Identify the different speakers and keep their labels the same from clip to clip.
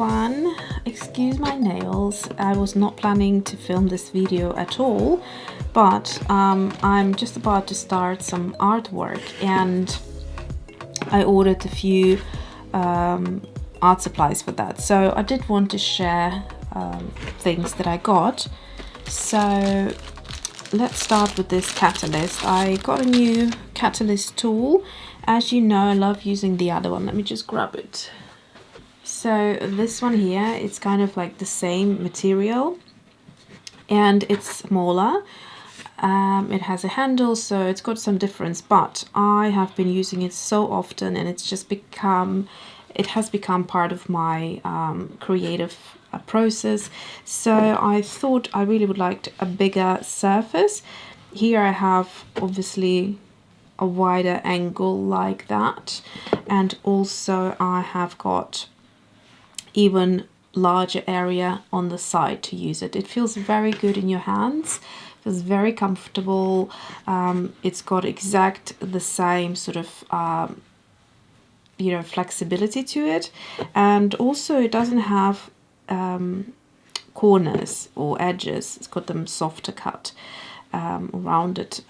Speaker 1: everyone, excuse my nails. I was not planning to film this video at all, but I'm just about to start some artwork and I ordered a few art supplies for that, so I did want to share things that I got. So let's start with this catalyst. I got a new catalyst tool. As you know, I love using the other one. Let me just grab it. So this one here, it's kind of like the same material and it's smaller. It has a handle, so it's got some difference, but I have been using it so often and it has become part of my creative process. So I thought I really would like a bigger surface. Here I have obviously a wider angle like that, and also I have got even larger area on the side to use it. It feels very good in your hands. Feels very comfortable. It's got exact the same sort of flexibility to it, and also it doesn't have corners or edges. It's got them softer cut, rounded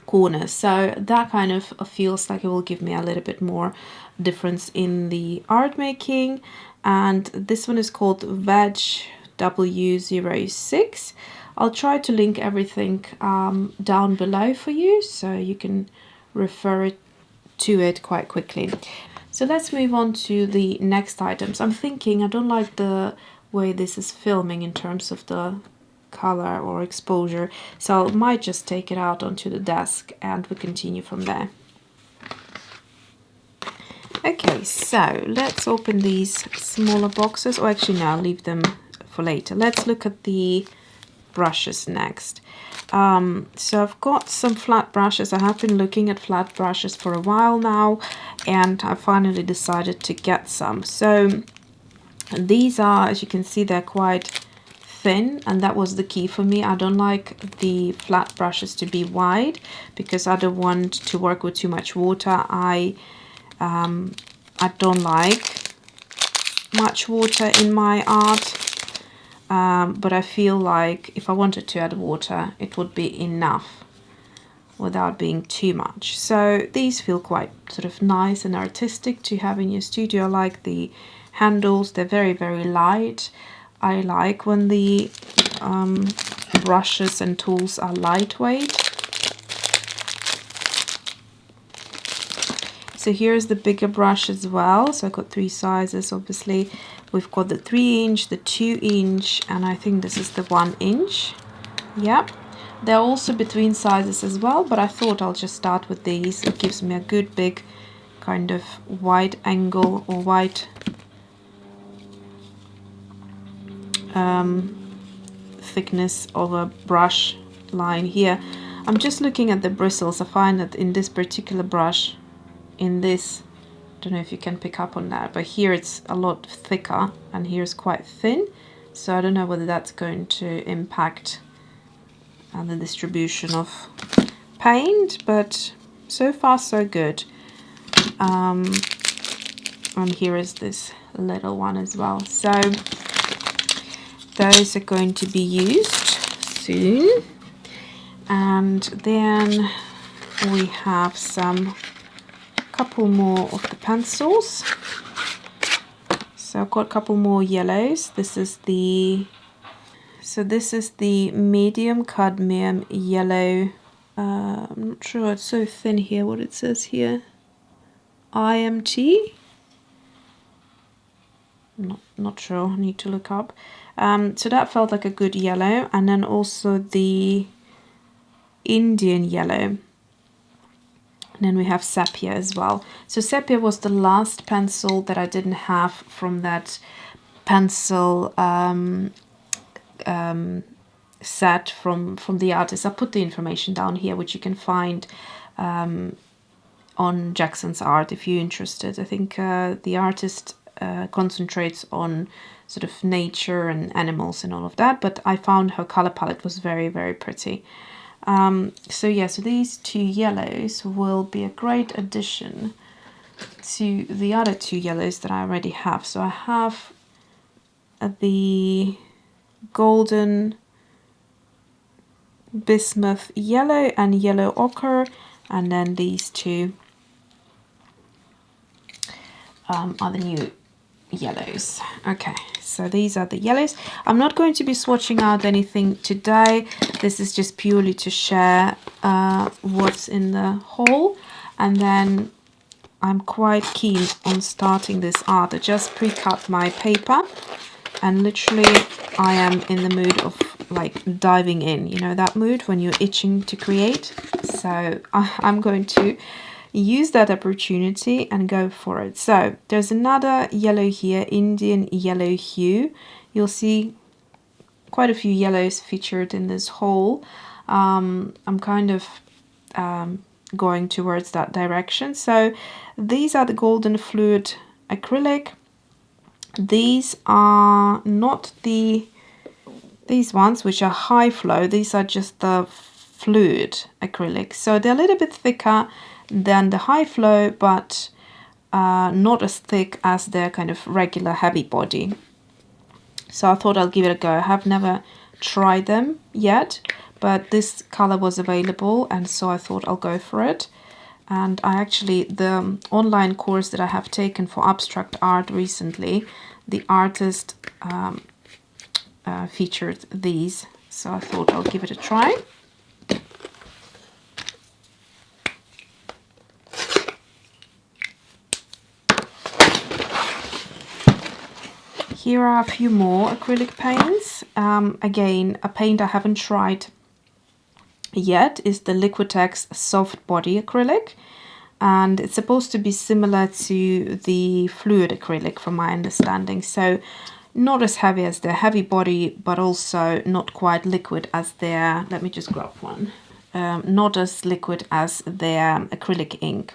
Speaker 1: corners, so that kind of feels like it will give me a little bit more difference in the art making. And this one is called Wedge W06. I'll try to link everything down below for you so you can refer to it quite quickly. So let's move on to the next items. I'm thinking I don't like the way this is filming in terms of the color or exposure, so I might just take it out onto the desk and we continue from there. Okay, so let's open these smaller boxes, or actually no, I'll leave them for later. Let's look at the brushes next. So I've got some flat brushes. I have been looking at flat brushes for a while now and I finally decided to get some. So these are, as you can see, they're quite thin, and that was the key for me. I don't like the flat brushes to be wide because I don't want to work with too much water. I don't like much water in my art, but I feel like if I wanted to add water, it would be enough without being too much. So these feel quite sort of nice and artistic to have in your studio. I like the handles, they're very, very light. I like when the brushes and tools are lightweight. So here's the bigger brush as well. So I've got three sizes, obviously. We've got the 3-inch, the 2-inch, and I think this is the 1-inch. Yep. They're also between sizes as well, but I thought I'll just start with these. It gives me a good big kind of wide angle or wide thickness of a brush line here. I'm just looking at the bristles. I find that in this particular brush, in this, I don't know if you can pick up on that, but here it's a lot thicker and here's quite thin. So I don't know whether that's going to impact the distribution of paint, but so far so good. And here is this little one as well. So those are going to be used soon. And then we have couple more of the pencils. So I've got a couple more yellows. This is the medium cadmium yellow. I'm not sure, it's so thin here what it says here. IMT. Not sure, I need to look up. So that felt like a good yellow, and then also the Indian yellow. And then we have Sepia as well. So Sepia was the last pencil that I didn't have from that pencil set from the artist. I'll put the information down here, which you can find on Jackson's art if you're interested. I think the artist concentrates on sort of nature and animals and all of that, but I found her color palette was very, very pretty. So these two yellows will be a great addition to the other two yellows that I already have. So I have the golden bismuth yellow and yellow ochre, and then these two are the new yellows. Okay, so these are the yellows. I'm not going to be swatching out anything today. This is just purely to share what's in the haul, and then I'm quite keen on starting this art. I just pre-cut my paper, and literally I am in the mood of like diving in, you know, that mood when you're itching to create. So I'm going to use that opportunity and go for it. So there's another yellow here, Indian yellow hue. You'll see quite a few yellows featured in this haul. I'm kind of going towards that direction. So these are the golden fluid acrylic. These are not these ones which are high flow. These are just the fluid acrylic, so they're a little bit thicker than the high flow, but not as thick as their kind of regular heavy body. So I thought I'll give it a go. I have never tried them yet, but this color was available, and so I thought I'll go for it. And I actually, the online course that I have taken for abstract art recently, the artist featured these, so I thought I'll give it a try. Here are a few more acrylic paints. Again, a paint I haven't tried yet is the Liquitex soft body acrylic, and it's supposed to be similar to the fluid acrylic from my understanding. So not as heavy as their heavy body, but also not quite liquid as their, let me just grab one, not as liquid as their acrylic ink.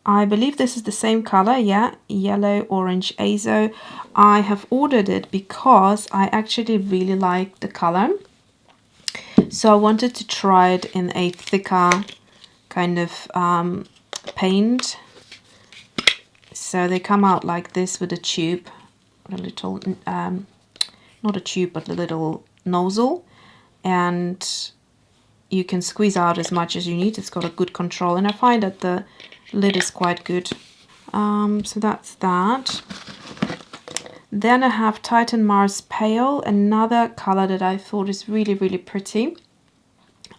Speaker 1: I believe this is the same color, yeah, yellow orange azo. I have ordered it because I actually really like the color, so I wanted to try it in a thicker kind of paint. So they come out like this with a tube, a little not a tube but a little nozzle, and you can squeeze out as much as you need. It's got a good control, and I find that the lid is quite good. So that's that. Then I have Titan Mars Pale, another color that I thought is really, really pretty.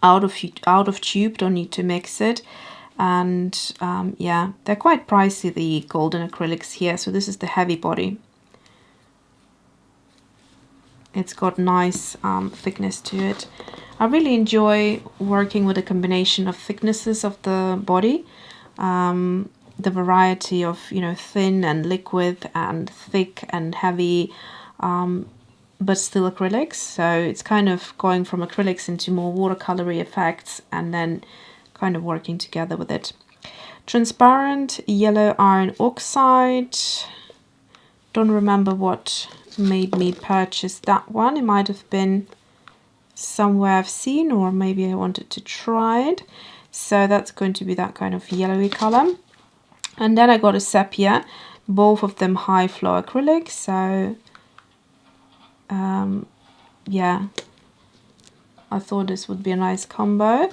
Speaker 1: Out of tube, don't need to mix it. And yeah, they're quite pricey, the golden acrylics here. So this is the heavy body. It's got nice thickness to it. I really enjoy working with a combination of thicknesses of the body. The variety of, you know, thin and liquid and thick and heavy, but still acrylics. So it's kind of going from acrylics into more watercolory effects and then kind of working together with it. Transparent yellow iron oxide. Don't remember what made me purchase that one. It might have been somewhere I've seen, or maybe I wanted to try it. So that's going to be that kind of yellowy color. And then I got a Sepia, both of them high flow acrylic. So yeah, I thought this would be a nice combo.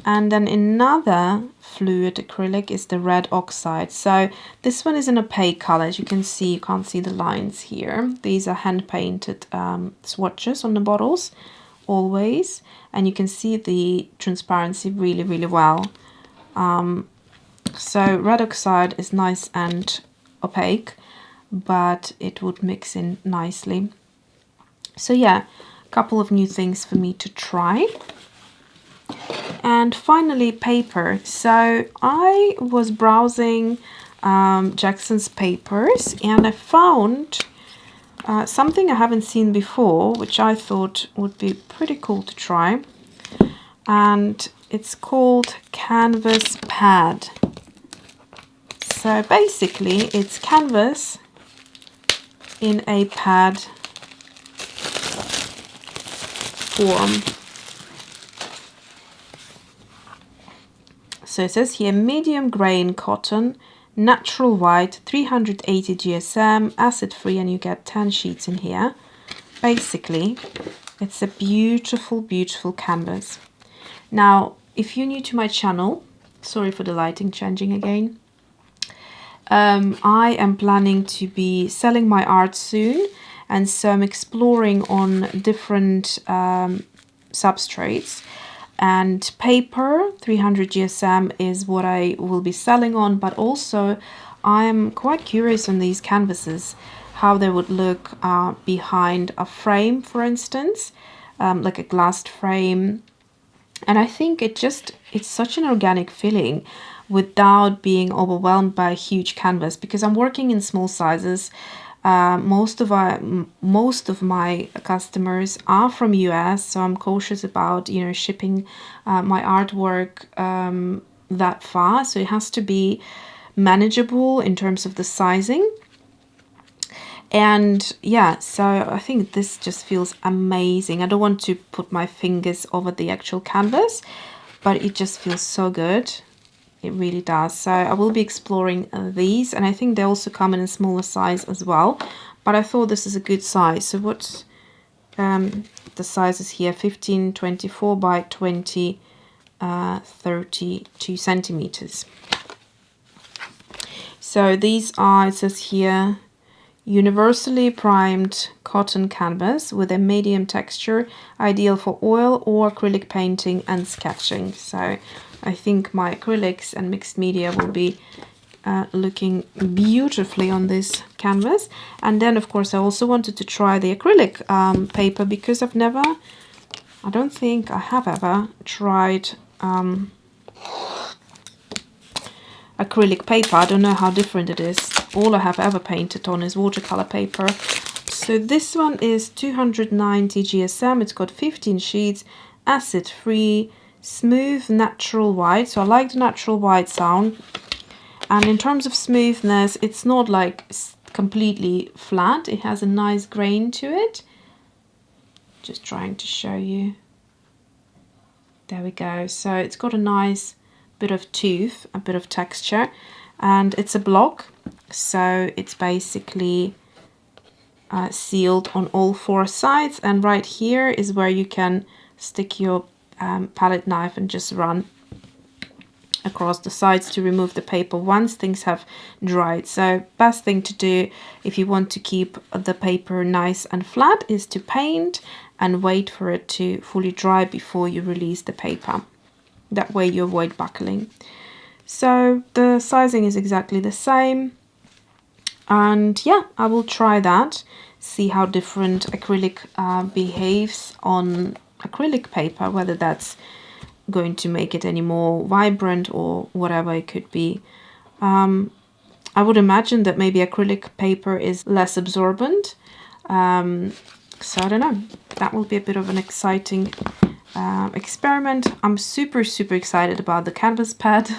Speaker 1: And then another fluid acrylic is the red oxide. So this one is an opaque color. As you can see, you can't see the lines here. These are hand painted swatches on the bottles always, and you can see the transparency really, really well. So red oxide is nice and opaque, but it would mix in nicely. So yeah, a couple of new things for me to try. And finally, paper. So I was browsing Jackson's papers, and I found something I haven't seen before, which I thought would be pretty cool to try. And it's called Canvas Pad. So basically it's canvas in a pad form. So it says here medium grain cotton, natural white, 380 GSM, acid free, and you get 10 sheets in here. Basically, it's a beautiful, beautiful canvas. Now, if you're new to my channel, sorry for the lighting changing again. I am planning to be selling my art soon, and so I'm exploring on different substrates. And paper, 300 GSM, is what I will be selling on, but also I'm quite curious on these canvases, how they would look behind a frame, for instance, like a glassed frame. And I think it's such an organic feeling without being overwhelmed by a huge canvas, because I'm working in small sizes. Most of my customers are from US, so I'm cautious about, you know, shipping my artwork that far. So it has to be manageable in terms of the sizing. And yeah, so I think this just feels amazing. I don't want to put my fingers over the actual canvas, but it just feels so good. It really does. So I will be exploring these, and I think they also come in a smaller size as well, but I thought this is a good size. So what the size is here, 1524 by 32 centimeters. So these are, it says here, universally primed cotton canvas with a medium texture, ideal for oil or acrylic painting and sketching. So I think my acrylics and mixed media will be looking beautifully on this canvas. And then, of course, I also wanted to try the acrylic paper, because I don't think I have ever tried acrylic paper. I don't know how different it is. All I have ever painted on is watercolor paper. So this one is 290 GSM. It's got 15 sheets, acid free, smooth natural white. So I like the natural white sound. And in terms of smoothness, it's not like completely flat. It has a nice grain to it. Just trying to show you. There we go. So it's got a nice bit of tooth, a bit of texture, and it's a block. So it's basically sealed on all four sides. And right here is where you can stick your palette knife and just run across the sides to remove the paper once things have dried. So best thing to do if you want to keep the paper nice and flat is to paint and wait for it to fully dry before you release the paper. That way you avoid buckling. So the sizing is exactly the same. And yeah, I will try that, see how different acrylic behaves on acrylic paper, whether that's going to make it any more vibrant or whatever it could be. I would imagine that maybe acrylic paper is less absorbent. So I don't know, that will be a bit of an exciting experiment. I'm super excited about the canvas pad.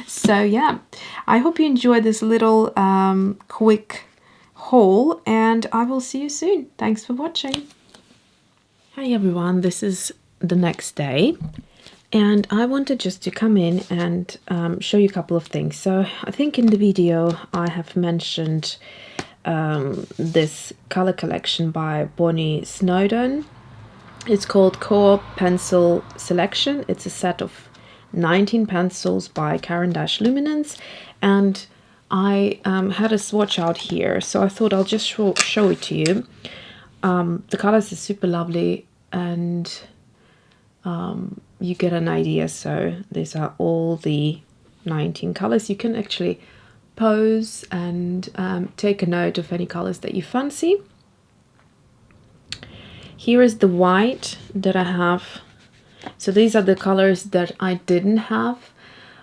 Speaker 1: So yeah, I hope you enjoyed this little quick haul, and I will see you soon. Thanks for watching. Hi everyone, this is the next day, and I wanted just to come in and show you a couple of things. So I think in the video I have mentioned this color collection by Bonnie Snowdon. It's called Co-op Pencil Selection. It's a set of 19 pencils by Caran Luminance, and I had a swatch out here, so I thought I'll just show it to you. The colors are super lovely, and you get an idea. So these are all the 19 colors. You can actually pose and take a note of any colors that you fancy. Here is the white that I have. So these are the colors that I didn't have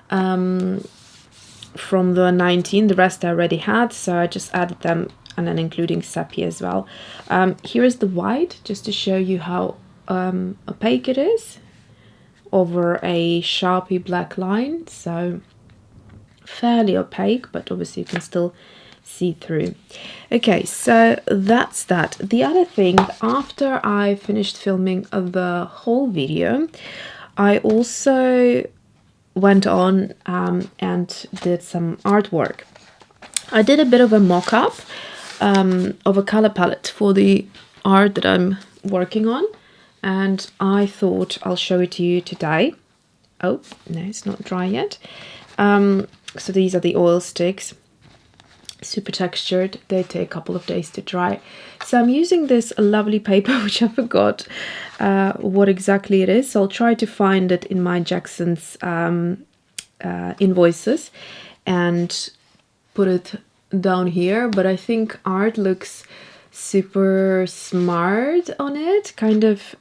Speaker 1: from the 19. The rest I already had, so I just added them, and then including Sepia as well. Here is the white, just to show you how opaque it is over a Sharpie black line. So fairly opaque, but obviously you can still see through. Okay, so that's that. The other thing, after I finished filming the whole video, I also went on and did some artwork. I did a bit of a mock-up of a color palette for the art that I'm working on, and I thought I'll show it to you today. Oh, no, it's not dry yet. So these are the oil sticks, super textured. They take a couple of days to dry. So I'm using this lovely paper, which I forgot what exactly it is. So I'll try to find it in my Jackson's invoices and put it down here. But I think art looks super smart on it, kind of,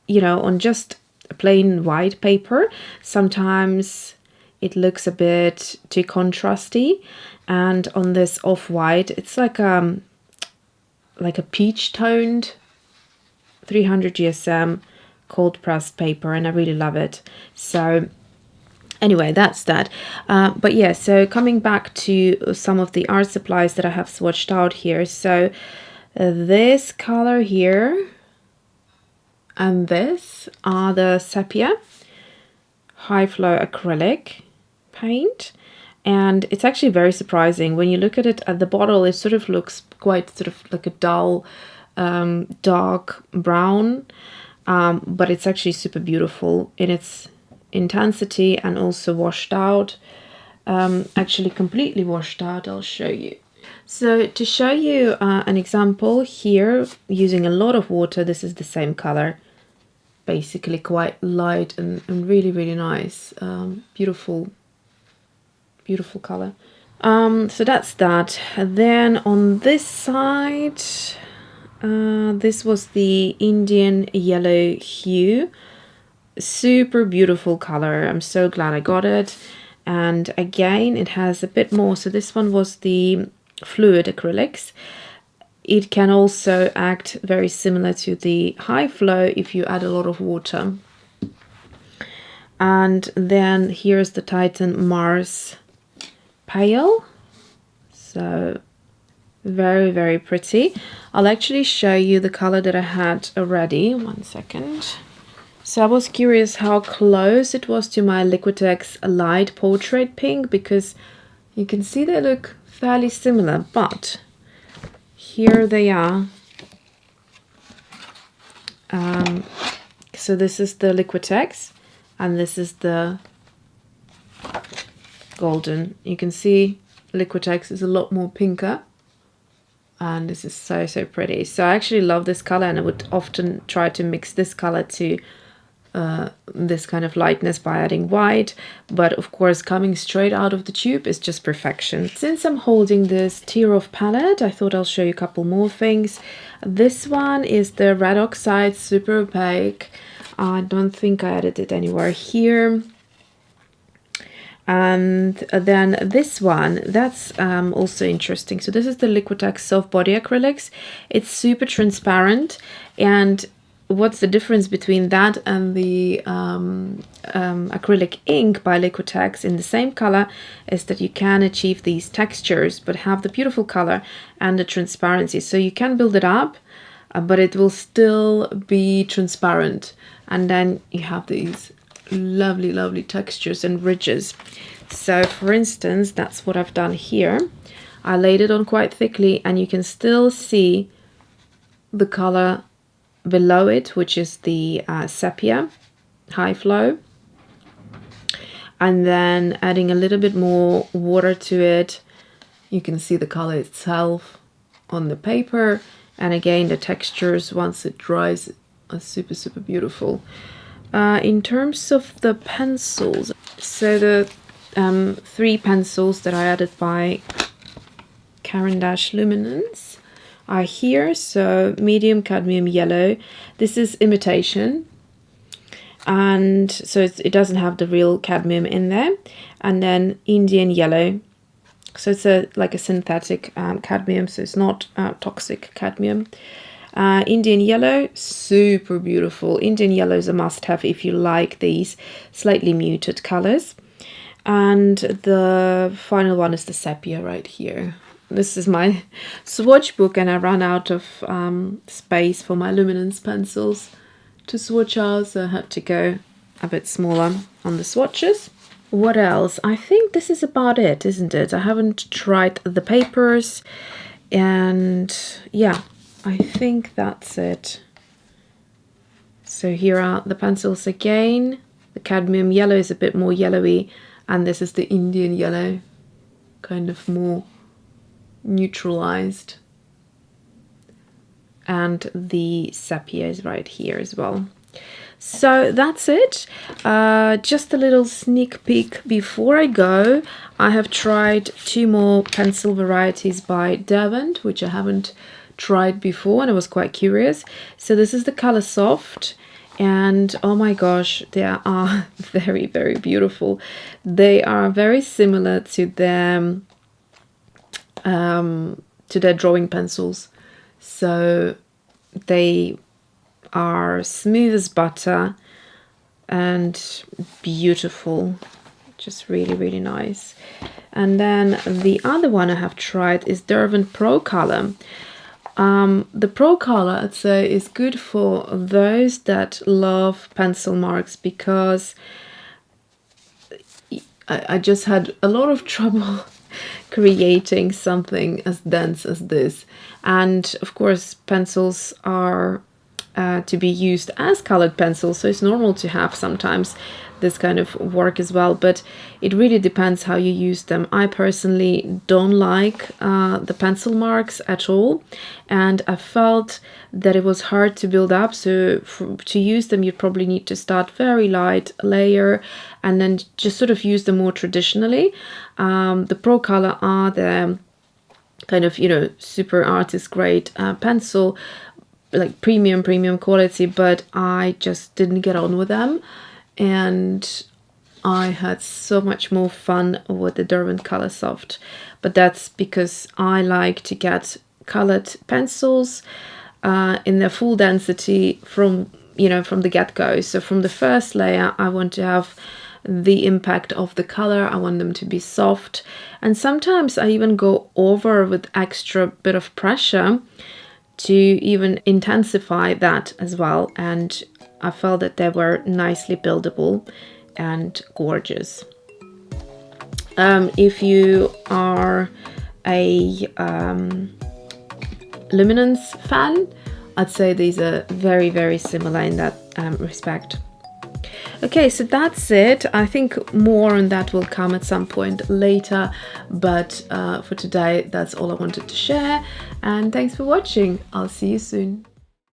Speaker 1: you know, on just a plain white paper. Sometimes it looks a bit too contrasty, and on this off-white it's like a peach toned 300 GSM cold pressed paper, and I really love it. So anyway, that's that. But yeah, so coming back to some of the art supplies that I have swatched out here. So this color here and this are the Sepia high flow acrylic paint, and it's actually very surprising when you look at it at the bottle. It sort of looks quite sort of like a dull dark brown, but it's actually super beautiful in its intensity and also washed out, actually completely washed out. I'll show you. So to show you an example here, using a lot of water, this is the same color, basically quite light and really, really nice. Beautiful color. So that's that. And then on this side, this was the Indian yellow hue. Super beautiful color. I'm so glad I got it. And again, it has a bit more. So this one was the fluid acrylics. It can also act very similar to the high flow if you add a lot of water. And then here's the Titan Mars Pale. So very, very pretty. I'll actually show you the color that I had already. 1 second. So I was curious how close it was to my Liquitex Light Portrait Pink, because you can see they look fairly similar, but here they are. So this is the Liquitex and this is the golden. You can see Liquitex is a lot more pinker, and this is so pretty. So I actually love this color, and I would often try to mix this color to this kind of lightness by adding white, but of course coming straight out of the tube is just perfection. Since I'm holding this Tear Off palette, I thought I'll show you a couple more things. This one is the Red Oxide Super Opaque. I don't think I added it anywhere here. And then this one, that's also interesting. So this is the Liquitex Soft Body Acrylics. It's super transparent, and what's the difference between that and the acrylic ink by Liquitex in the same color is that you can achieve these textures but have the beautiful color and the transparency. So you can build it up, but it will still be transparent, and then you have these lovely textures and ridges. So for instance, that's what I've done here. I laid it on quite thickly, and you can still see the color below it, which is the Sepia high flow, and then adding a little bit more water to it, you can see the color itself on the paper, and again the textures once it dries are super beautiful. In terms of the pencils, so the 3 pencils that I added by Caran Luminance are here. So medium cadmium yellow, this is imitation, and so it doesn't have the real cadmium in there. And then Indian yellow, so it's like a synthetic cadmium, so it's not toxic cadmium. Indian yellow, super beautiful. Indian yellow is a must-have if you like these slightly muted colors. And the final one is the Sepia right here. This is my swatch book, and I ran out of space for my Luminance pencils to swatch out, so I had to go a bit smaller on the swatches. What else? I think this is about it, isn't it? I haven't tried the papers, and yeah, I think that's it. So here are the pencils again. The cadmium yellow is a bit more yellowy, and this is the Indian yellow, kind of more neutralized. And the sepia is right here as well. So that's it. Just a little sneak peek before I go. I have tried 2 more pencil varieties by Derwent, which I haven't tried before, and I was quite curious. So this is the Color Soft, and oh my gosh, they are very, very beautiful. They are very similar to their drawing pencils. So they are smooth as butter and beautiful, just really, really nice. And then the other one I have tried is Derwent Pro Color. The Pro Color, I'd say, is good for those that love pencil marks, because I just had a lot of trouble creating something as dense as this. And of course, pencils are to be used as colored pencils, so it's normal to have sometimes this kind of work as well, but it really depends how you use them. I personally don't like the pencil marks at all, and I felt that it was hard to build up. So to use them, you probably need to start very light layer and then just sort of use them more traditionally. The Pro Color are the kind of, you know, super artist grade pencil, like premium quality, but I just didn't get on with them, and I had so much more fun with the Derwent Color Soft. But that's because I like to get colored pencils in their full density from the get-go. So from the first layer, I want to have the impact of the color. I want them to be soft, and sometimes I even go over with extra bit of pressure to even intensify that as well, and I felt that they were nicely buildable and gorgeous. If you are a Luminance fan, I'd say these are very, very similar in that respect. Okay, so that's it. I think more on that will come at some point later, but for today, that's all I wanted to share. And thanks for watching. I'll see you soon.